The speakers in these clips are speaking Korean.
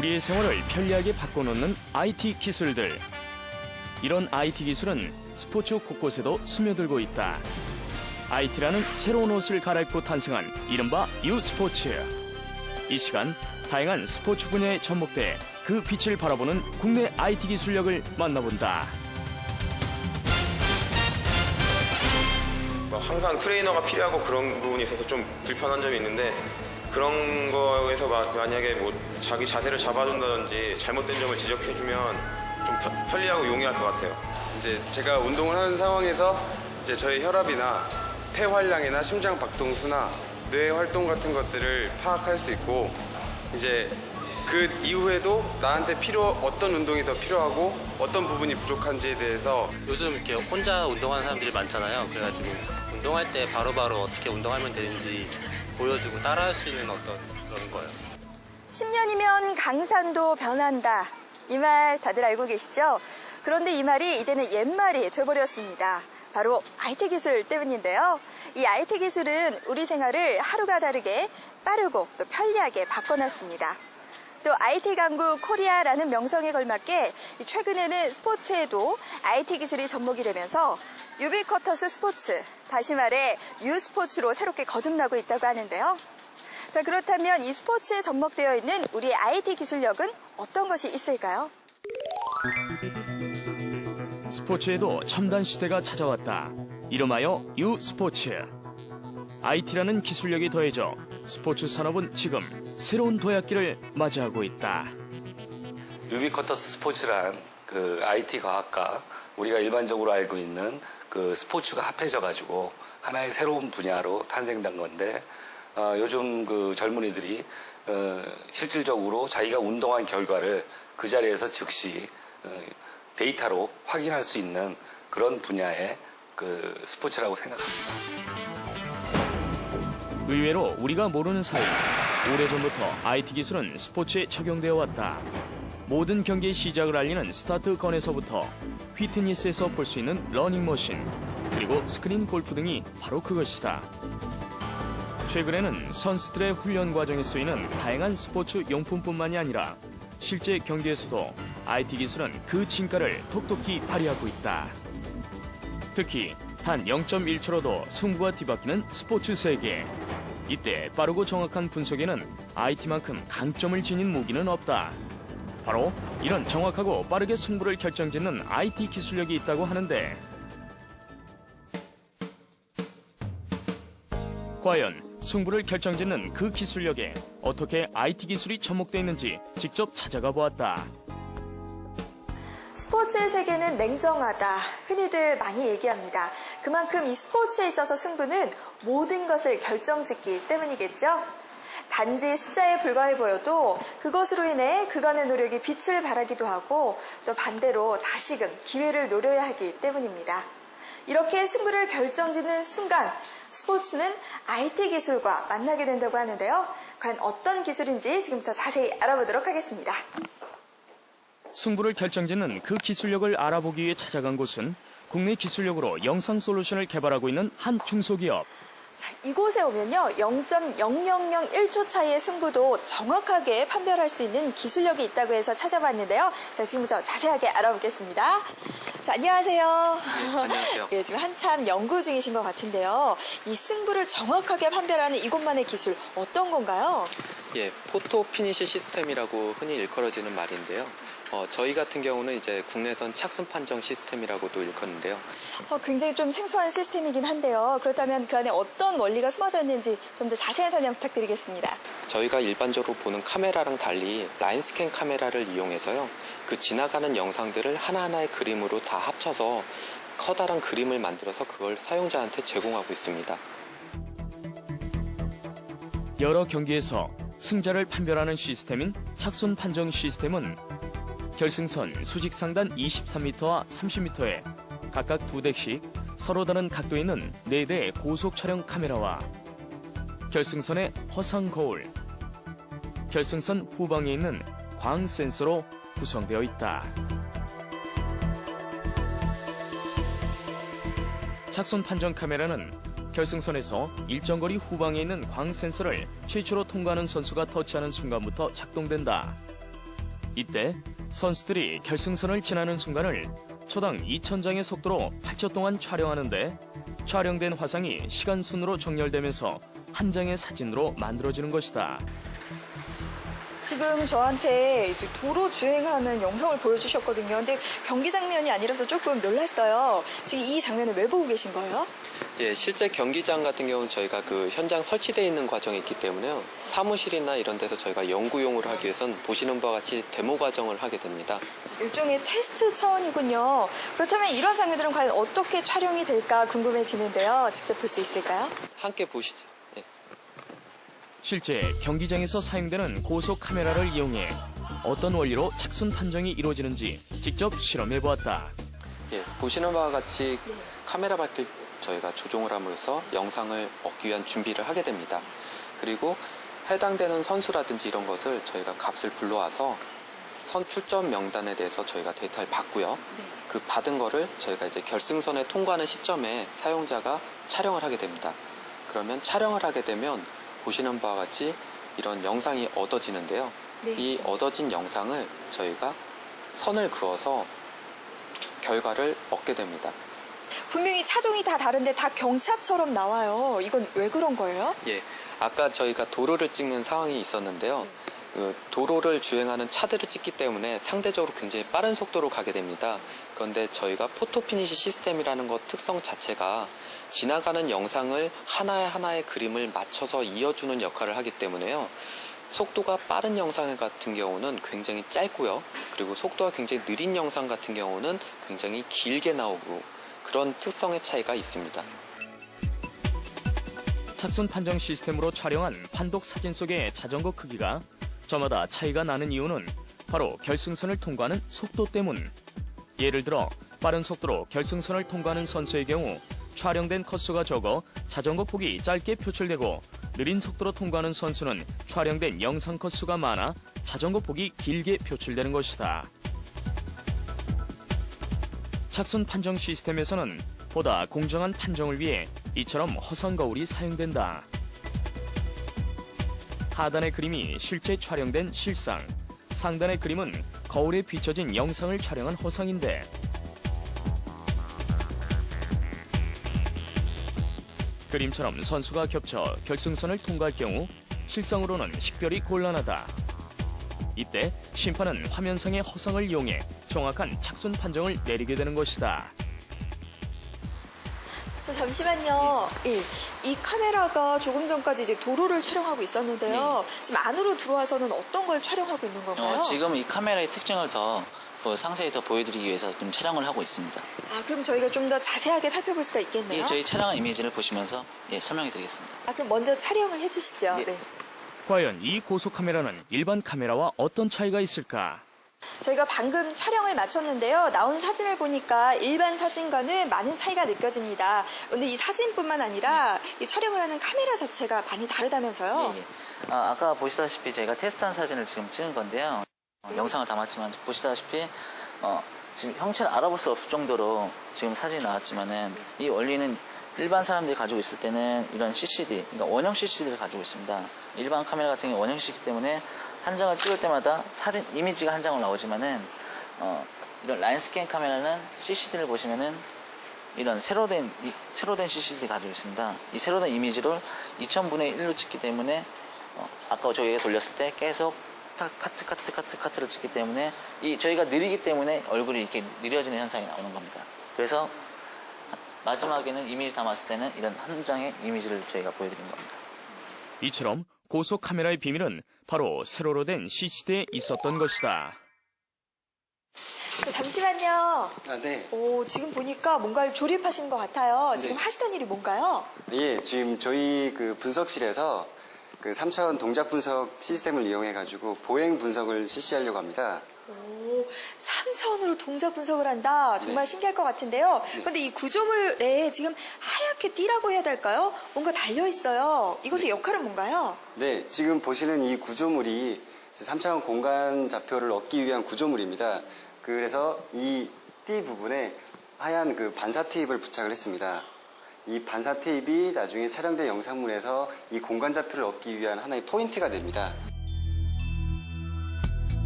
우리의 생활을 편리하게 바꿔놓는 IT 기술들. 이런 IT 기술은 스포츠 곳곳에도 스며들고 있다. IT라는 새로운 옷을 갈아입고 탄생한 이른바 유스포츠. 이 시간 다양한 스포츠 분야에 접목돼 그 빛을 바라보는 국내 IT 기술력을 만나본다. 항상 트레이너가 필요하고 그런 부분이 있어서 좀 불편한 점이 있는데, 그런 거에서 만약에 뭐 자기 자세를 잡아준다든지 잘못된 점을 지적해주면 좀 편리하고 용이할 것 같아요. 이제 제가 운동을 하는 상황에서 이제 저의 혈압이나 폐활량이나 심장 박동수나 뇌 활동 같은 것들을 파악할 수 있고, 이제 그 이후에도 나한테 어떤 운동이 더 필요하고 어떤 부분이 부족한지에 대해서. 요즘 이렇게 혼자 운동하는 사람들이 많잖아요. 그래가지고 운동할 때 바로바로 어떻게 운동하면 되는지 보여주고 따라할 수 있는 어떤 그런 거예요. 10년이면 강산도 변한다. 이 말 다들 알고 계시죠? 그런데 이 말이 이제는 옛말이 돼버렸습니다. 바로 IT 기술 때문인데요. 이 IT 기술은 우리 생활을 하루가 다르게 빠르고 또 편리하게 바꿔놨습니다. 또 IT 강국 코리아라는 명성에 걸맞게 최근에는 스포츠에도 IT 기술이 접목이 되면서 유비쿼터스 스포츠, 다시 말해 유스포츠로 새롭게 거듭나고 있다고 하는데요. 자, 그렇다면 이 스포츠에 접목되어 있는 우리의 IT 기술력은 어떤 것이 있을까요? 스포츠에도 첨단 시대가 찾아왔다. 이름하여 유스포츠. IT라는 기술력이 더해져 스포츠 산업은 지금 새로운 도약기를 맞이하고 있다. 유비쿼터스 스포츠란 그 IT 과학과 우리가 일반적으로 알고 있는 그 스포츠가 합해져 가지고 하나의 새로운 분야로 탄생된 건데, 요즘 그 젊은이들이 실질적으로 자기가 운동한 결과를 그 자리에서 즉시 데이터로 확인할 수 있는 그런 분야의 그 스포츠라고 생각합니다. 의외로 우리가 모르는 사이 오래전부터 IT 기술은 스포츠에 적용되어 왔다. 모든 경기의 시작을 알리는 스타트건에서부터 피트니스에서 볼 수 있는 러닝머신, 그리고 스크린 골프 등이 바로 그것이다. 최근에는 선수들의 훈련 과정에 쓰이는 다양한 스포츠 용품뿐만이 아니라 실제 경기에서도 IT 기술은 그 진가를 톡톡히 발휘하고 있다. 특히 단 0.1초로도 승부가 뒤바뀌는 스포츠 세계. 이때 빠르고 정확한 분석에는 IT만큼 강점을 지닌 무기는 없다. 바로 이런 정확하고 빠르게 승부를 결정짓는 IT 기술력이 있다고 하는데, 과연 승부를 결정짓는 그 기술력에 어떻게 IT 기술이 접목되어 있는지 직접 찾아가 보았다. 스포츠의 세계는 냉정하다. 흔히들 많이 얘기합니다. 그만큼 이 스포츠에 있어서 승부는 모든 것을 결정짓기 때문이겠죠? 단지 숫자에 불과해 보여도 그것으로 인해 그간의 노력이 빛을 발하기도 하고, 또 반대로 다시금 기회를 노려야 하기 때문입니다. 이렇게 승부를 결정짓는 순간 스포츠는 IT 기술과 만나게 된다고 하는데요. 과연 어떤 기술인지 지금부터 자세히 알아보도록 하겠습니다. 승부를 결정짓는 그 기술력을 알아보기 위해 찾아간 곳은 국내 기술력으로 영상 솔루션을 개발하고 있는 한 중소기업. 자, 이곳에 오면요, 0.0001초 차이의 승부도 정확하게 판별할 수 있는 기술력이 있다고 해서 찾아봤는데요. 자, 지금부터 자세하게 알아보겠습니다. 자, 안녕하세요. 네, 안녕하세요. 예, 지금 한참 연구 중이신 것 같은데요. 이 승부를 정확하게 판별하는 이곳만의 기술, 어떤 건가요? 예, 포토 피니시 시스템이라고 흔히 일컬어지는 말인데요. 저희 같은 경우는 이제 국내선 착순 판정 시스템이라고도 일컫는데요. 굉장히 좀 생소한 시스템이긴 한데요. 그렇다면 그 안에 어떤 원리가 숨어져 있는지 좀 더 자세한 설명 부탁드리겠습니다. 저희가 일반적으로 보는 카메라랑 달리 라인 스캔 카메라를 이용해서요, 그 지나가는 영상들을 하나하나의 그림으로 다 합쳐서 커다란 그림을 만들어서 그걸 사용자한테 제공하고 있습니다. 여러 경기에서 승자를 판별하는 시스템인 착순 판정 시스템은 결승선 수직 상단 23m와 30m에 각각 2대씩 서로 다른 각도에 있는 4대의 고속 촬영 카메라와 결승선의 허상 거울, 결승선 후방에 있는 광 센서로 구성되어 있다. 착순 판정 카메라는 결승선에서 일정 거리 후방에 있는 광 센서를 최초로 통과하는 선수가 터치하는 순간부터 작동된다. 이때 선수들이 결승선을 지나는 순간을 초당 2,000장의 속도로 8초 동안 촬영하는데 촬영된 화상이 시간 순으로 정렬되면서 한 장의 사진으로 만들어지는 것이다. 지금 저한테 이제 도로 주행하는 영상을 보여주셨거든요. 근데 경기 장면이 아니라서 조금 놀랐어요. 지금 이 장면을 왜 보고 계신 거예요? 예, 실제 경기장 같은 경우는 저희가 그 현장 설치되어 있는 과정이 있기 때문에요. 사무실이나 이런 데서 저희가 연구용으로 하기 위해선 보시는 바와 같이 데모 과정을 하게 됩니다. 일종의 테스트 차원이군요. 그렇다면 이런 장면들은 과연 어떻게 촬영이 될까 궁금해지는데요. 직접 볼 수 있을까요? 함께 보시죠. 예. 실제 경기장에서 사용되는 고속 카메라를 이용해 어떤 원리로 착순 판정이 이루어지는지 직접 실험해 보았다. 예, 보시는 바와 같이 카메라 밝기를 저희가 조종을 함으로써 영상을 얻기 위한 준비를 하게 됩니다. 그리고 해당되는 선수라든지 이런 것을 저희가 값을 불러와서 선 출전 명단에 대해서 저희가 데이터를 받고요. 그 받은 거를 저희가 이제 결승선에 통과하는 시점에 사용자가 촬영을 하게 됩니다. 그러면 촬영을 하게 되면 보시는 바와 같이 이런 영상이 얻어지는데요. 이 얻어진 영상을 저희가 선을 그어서 결과를 얻게 됩니다. 분명히 차종이 다 다른데 다 경차처럼 나와요. 이건 왜 그런 거예요? 예, 아까 저희가 도로를 찍는 상황이 있었는데요. 그 도로를 주행하는 차들을 찍기 때문에 상대적으로 굉장히 빠른 속도로 가게 됩니다. 그런데 저희가 포토피니시 시스템이라는 것 특성 자체가 지나가는 영상을 하나의 그림을 맞춰서 이어주는 역할을 하기 때문에요. 속도가 빠른 영상 같은 경우는 굉장히 짧고요. 그리고 속도가 굉장히 느린 영상 같은 경우는 굉장히 길게 나오고 그런 특성의 차이가 있습니다. 착순 판정 시스템으로 촬영한 판독 사진 속의 자전거 크기가 저마다 차이가 나는 이유는 바로 결승선을 통과하는 속도 때문. 예를 들어 빠른 속도로 결승선을 통과하는 선수의 경우 촬영된 컷수가 적어 자전거 폭이 짧게 표출되고 느린 속도로 통과하는 선수는 촬영된 영상 컷수가 많아 자전거 폭이 길게 표출되는 것이다. 착순 판정 시스템에서는 보다 공정한 판정을 위해 이처럼 허상 거울이 사용된다. 하단의 그림이 실제 촬영된 실상, 상단의 그림은 거울에 비춰진 영상을 촬영한 허상인데 그림처럼 선수가 겹쳐 결승선을 통과할 경우 실상으로는 식별이 곤란하다. 이때 심판은 화면상의 허상을 이용해 정확한 착순 판정을 내리게 되는 것이다. 잠시만요. 이 카메라가 조금 전까지 이제 도로를 촬영하고 있었는데요. 지금 안으로 들어와서는 어떤 걸 촬영하고 있는 건가요? 지금 이 카메라의 특징을 더 상세히 더 보여드리기 위해서 좀 촬영을 하고 있습니다. 아, 그럼 저희가 좀 더 자세하게 살펴볼 수가 있겠네요. 예, 저희 촬영한 이미지를 보시면서 설명해 드리겠습니다. 아, 그럼 먼저 촬영을 해주시죠. 예. 네. 과연 이 고속 카메라는 일반 카메라와 어떤 차이가 있을까? 저희가 방금 촬영을 마쳤는데요. 나온 사진을 보니까 일반 사진과는 많은 차이가 느껴집니다. 근데 이 사진뿐만 아니라 이 촬영을 하는 카메라 자체가 많이 다르다면서요? 아까 보시다시피 저희가 테스트한 사진을 지금 찍은 건데요. 영상을 담았지만 보시다시피 지금 형체를 알아볼 수 없을 정도로 지금 사진이 나왔지만은 이 원리는 일반 사람들이 가지고 있을 때는 이런 CCD, 그러니까 원형 CCD를 가지고 있습니다. 일반 카메라 같은 경우 원형 CCD 때문에 한 장을 찍을 때마다 사진 이미지가 한 장으로 나오지만은 이런 라인 스캔 카메라는 CCD를 보시면은 이런 세로 된 CCD 가지고 있습니다. 이 세로 된 이미지를 2000분의 1로 찍기 때문에 아까 저희가 돌렸을 때 계속 카트를 찍기 때문에 저희가 느리기 때문에 얼굴이 이렇게 느려지는 현상이 나오는 겁니다. 그래서 마지막에는 이미지 담았을 때는 이런 한 장의 이미지를 저희가 보여드린 겁니다. 이처럼 고속 카메라의 비밀은 바로 세로로 된 CCD에 있었던 것이다. 잠시만요. 네. 지금 보니까 뭔가를 조립하신 것 같아요. 지금 하시던 일이 뭔가요? 예, 지금 저희 그 분석실에서 그 3차원 동작 분석 시스템을 이용해가지고 보행 분석을 실시하려고 합니다. 3차원으로 동작 분석을 한다. 정말 신기할 것 같은데요. 그런데 이 구조물에 지금 하얗게 띠라고 해야 될까요? 뭔가 달려있어요. 이것의 역할은 뭔가요? 네, 지금 보시는 이 구조물이 3차원 공간 좌표를 얻기 위한 구조물입니다. 그래서 이 띠 부분에 하얀 그 반사 테이프를 부착을 했습니다. 이 반사 테이프가 나중에 촬영된 영상물에서 이 공간 좌표를 얻기 위한 하나의 포인트가 됩니다.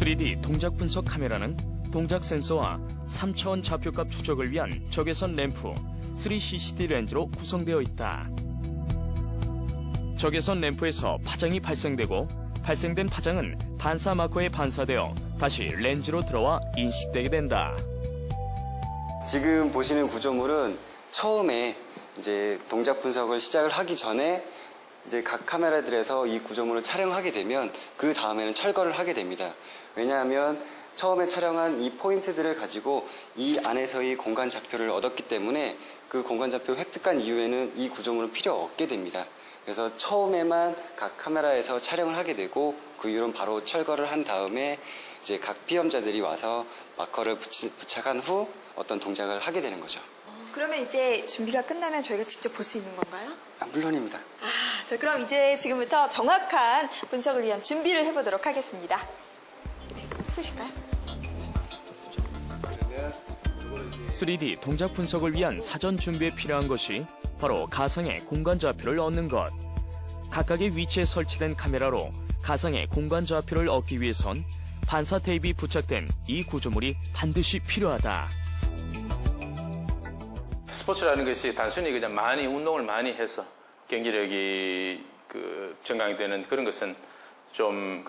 3D 동작 분석 카메라는 동작 센서와 3차원 좌표값 추적을 위한 적외선 램프 3CCD 렌즈로 구성되어 있다. 적외선 램프에서 파장이 발생되고 발생된 파장은 반사 마커에 반사되어 다시 렌즈로 들어와 인식되게 된다. 지금 보시는 구조물은 처음에 이제 동작 분석을 시작을 하기 전에 이제 각 카메라들에서 이 구조물을 촬영하게 되면 그 다음에는 철거를 하게 됩니다. 왜냐하면 처음에 촬영한 이 포인트들을 가지고 이 안에서의 공간 좌표를 얻었기 때문에 그 공간 좌표 획득한 이후에는 이 구조물은 필요 없게 됩니다. 그래서 처음에만 각 카메라에서 촬영을 하게 되고 그 이후로는 바로 철거를 한 다음에 이제 각 피험자들이 와서 마커를 부착한 후 어떤 동작을 하게 되는 거죠. 그러면 이제 준비가 끝나면 저희가 직접 볼 수 있는 건가요? 물론입니다. 자, 그럼 이제 지금부터 정확한 분석을 위한 준비를 해보도록 하겠습니다. 네, 해보실까요? 3D 동작 분석을 위한 사전 준비에 필요한 것이 바로 가상의 공간 좌표를 얻는 것. 각각의 위치에 설치된 카메라로 가상의 공간 좌표를 얻기 위해선 반사 테이프가 부착된 이 구조물이 반드시 필요하다. 스포츠라는 것이 단순히 그냥 운동을 많이 해서 경기력이 증강이 되는 그런 것은 좀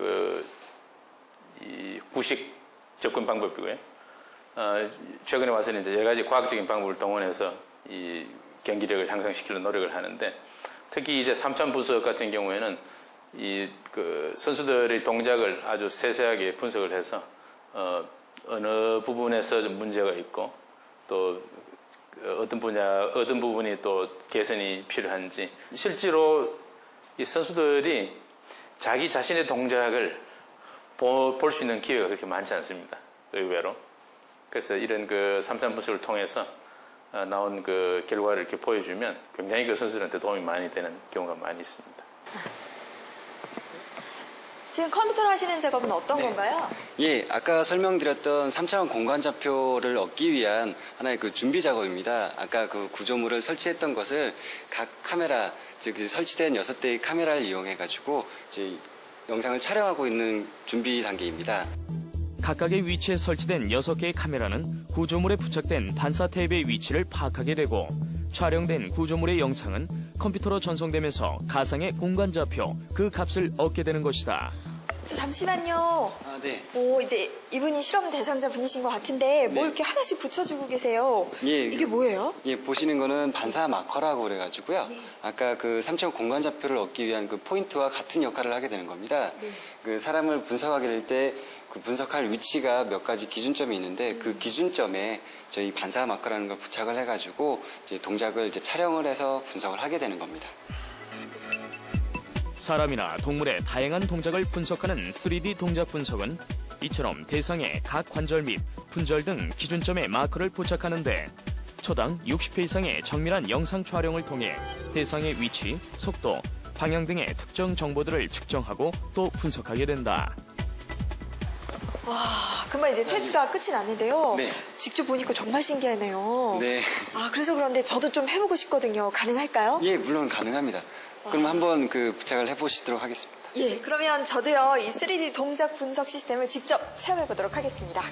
이 구식 접근 방법이고요. 최근에 와서는 이제 여러 가지 과학적인 방법을 동원해서 이 경기력을 향상시키려는 노력을 하는데, 특히 이제 3차원 분석 같은 경우에는 선수들의 동작을 아주 세세하게 분석을 해서 어느 부분에서 좀 문제가 있고 또 어떤 부분이 또 개선이 필요한지, 실제로 이 선수들이 자기 자신의 동작을 볼 수 있는 기회가 그렇게 많지 않습니다. 의외로. 그래서 이런 3차원 분석을 통해서 나온 결과를 이렇게 보여주면 굉장히 선수들한테 도움이 많이 되는 경우가 많이 있습니다. 지금 컴퓨터로 하시는 작업은 어떤 건가요? 예, 아까 설명드렸던 3차원 공간 좌표를 얻기 위한 하나의 준비 작업입니다. 아까 그 구조물을 설치했던 것을 각 카메라, 즉 설치된 6대의 카메라를 이용해가지고 이제 영상을 촬영하고 있는 준비 단계입니다. 각각의 위치에 설치된 6개의 카메라는 구조물에 부착된 반사 테이프의 위치를 파악하게 되고, 촬영된 구조물의 영상은 컴퓨터로 전송되면서 가상의 공간 좌표 그 값을 얻게 되는 것이다. 잠시만요. 네. 이제 이분이 실험 대상자 분이신 것 같은데 뭘 이렇게 하나씩 붙여주고 계세요. 예, 이게 뭐예요? 예, 보시는 거는 반사 마커라고 그래가지고요. 네. 아까 3차원 공간 좌표를 얻기 위한 포인트와 같은 역할을 하게 되는 겁니다. 네. 사람을 분석하게 될 때 분석할 위치가 몇 가지 기준점이 있는데 그 기준점에 저희 반사 마커라는 걸 부착을 해가지고 이제 동작을 이제 촬영을 해서 분석을 하게 되는 겁니다. 사람이나 동물의 다양한 동작을 분석하는 3D 동작 분석은 이처럼 대상의 각 관절 및 분절 등 기준점에 마커를 부착하는데, 초당 60회 이상의 정밀한 영상 촬영을 통해 대상의 위치, 속도, 방향 등의 특정 정보들을 측정하고 또 분석하게 된다. 와, 금방 이제 테스트가 끝이 났는데요. 네. 직접 보니까 정말 신기하네요. 네. 그래서 그런데 저도 좀 해보고 싶거든요. 가능할까요? 예, 물론 가능합니다. 그럼 한번 부착을 해보시도록 하겠습니다. 예, 그러면 저도요, 이 3D 동작 분석 시스템을 직접 체험해보도록 하겠습니다.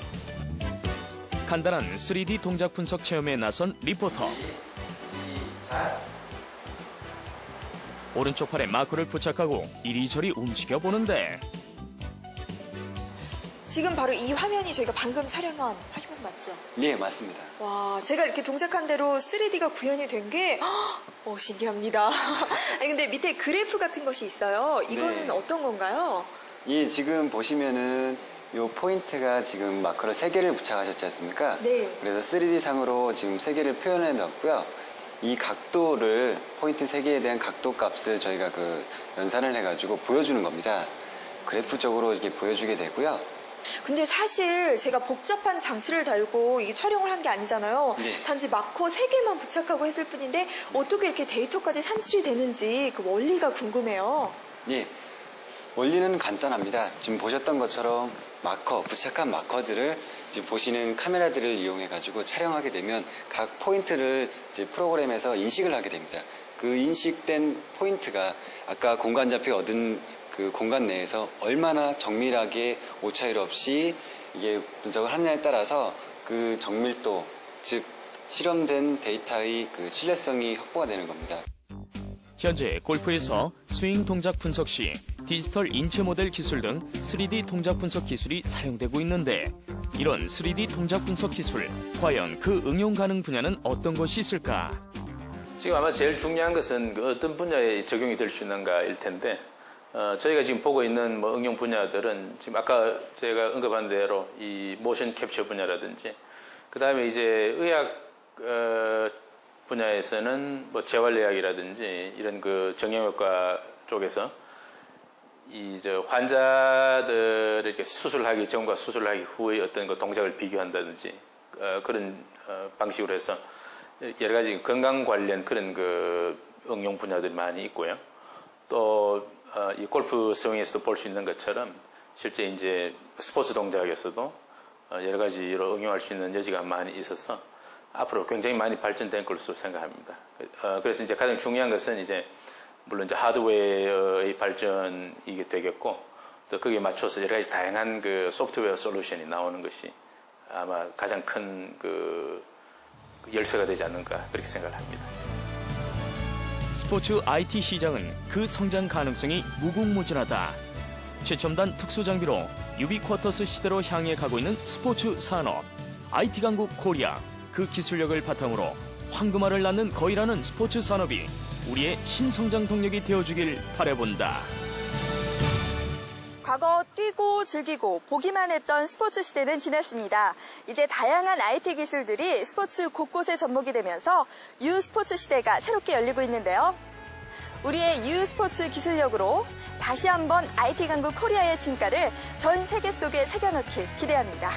간단한 3D 동작 분석 체험에 나선 리포터. 오른쪽 팔에 마커를 부착하고 이리저리 움직여보는데, 지금 바로 이 화면이 저희가 방금 촬영한 화면 맞죠? 예, 맞습니다. 와, 제가 이렇게 동작한 대로 3D가 구현이 된 게 신기합니다. 아니, 근데 밑에 그래프 같은 것이 있어요. 이거는 네. 어떤 건가요? 예, 지금 보시면은 요 포인트가 지금 마커를 3개를 부착하셨지 않습니까? 네. 그래서 3D 상으로 지금 3개를 표현해 놨고요. 이 각도를, 포인트 3개에 대한 각도 값을 저희가 연산을 해가지고 보여주는 겁니다. 그래프적으로 이렇게 보여주게 되고요. 근데 사실 제가 복잡한 장치를 달고 이게 촬영을 한 게 아니잖아요. 네. 단지 마커 3개만 부착하고 했을 뿐인데 어떻게 이렇게 데이터까지 산출이 되는지 그 원리가 궁금해요. 예, 원리는 간단합니다. 지금 보셨던 것처럼 부착한 마커들을 이제 보시는 카메라들을 이용해가지고 촬영하게 되면 각 포인트를 이제 프로그램에서 인식을 하게 됩니다. 그 인식된 포인트가 아까 공간 좌표 얻은 그 공간 내에서 얼마나 정밀하게 오차율 없이 이게 분석을 하느냐에 따라서 그 정밀도, 즉 실험된 데이터의 그 신뢰성이 확보가 되는 겁니다. 현재 골프에서 스윙 동작 분석 시 디지털 인체 모델 기술 등 3D 동작 분석 기술이 사용되고 있는데 이런 3D 동작 분석 기술, 과연 그 응용 가능 분야는 어떤 것이 있을까? 지금 아마 제일 중요한 것은 어떤 분야에 적용이 될 수 있는가일 텐데 저희가 지금 보고 있는 응용 분야들은 지금 아까 제가 언급한 대로 이 모션 캡처 분야라든지 그 다음에 이제 의학 분야에서는 재활의학이라든지 이런 그 정형외과 쪽에서 환자들을 이렇게 수술하기 전과 수술하기 후의 어떤 그 동작을 비교한다든지 그런 방식으로 해서 여러 가지 건강 관련 그런 그 응용 분야들이 많이 있고요. 또 이 골프 스윙에서도 볼 수 있는 것처럼 실제 이제 스포츠 동작에서도 여러 가지로 응용할 수 있는 여지가 많이 있어서 앞으로 굉장히 많이 발전될 것으로 생각합니다. 그래서 이제 가장 중요한 것은 이제 물론 이제 하드웨어의 발전이 되겠고 또 거기에 맞춰서 여러 가지 다양한 그 소프트웨어 솔루션이 나오는 것이 아마 가장 큰 그 열쇠가 되지 않는가 그렇게 생각을 합니다. 스포츠 IT 시장은 그 성장 가능성이 무궁무진하다. 최첨단 특수 장비로 유비쿼터스 시대로 향해 가고 있는 스포츠 산업. IT 강국 코리아, 그 기술력을 바탕으로 황금알을 낳는 거이라는 스포츠 산업이 우리의 신성장 동력이 되어주길 바라본다. 과거 뛰고 즐기고 보기만 했던 스포츠 시대는 지났습니다. 이제 다양한 IT 기술들이 스포츠 곳곳에 접목이 되면서 유스포츠 시대가 새롭게 열리고 있는데요. 우리의 유스포츠 기술력으로 다시 한번 IT 강국 코리아의 진가를 전 세계 속에 새겨넣길 기대합니다.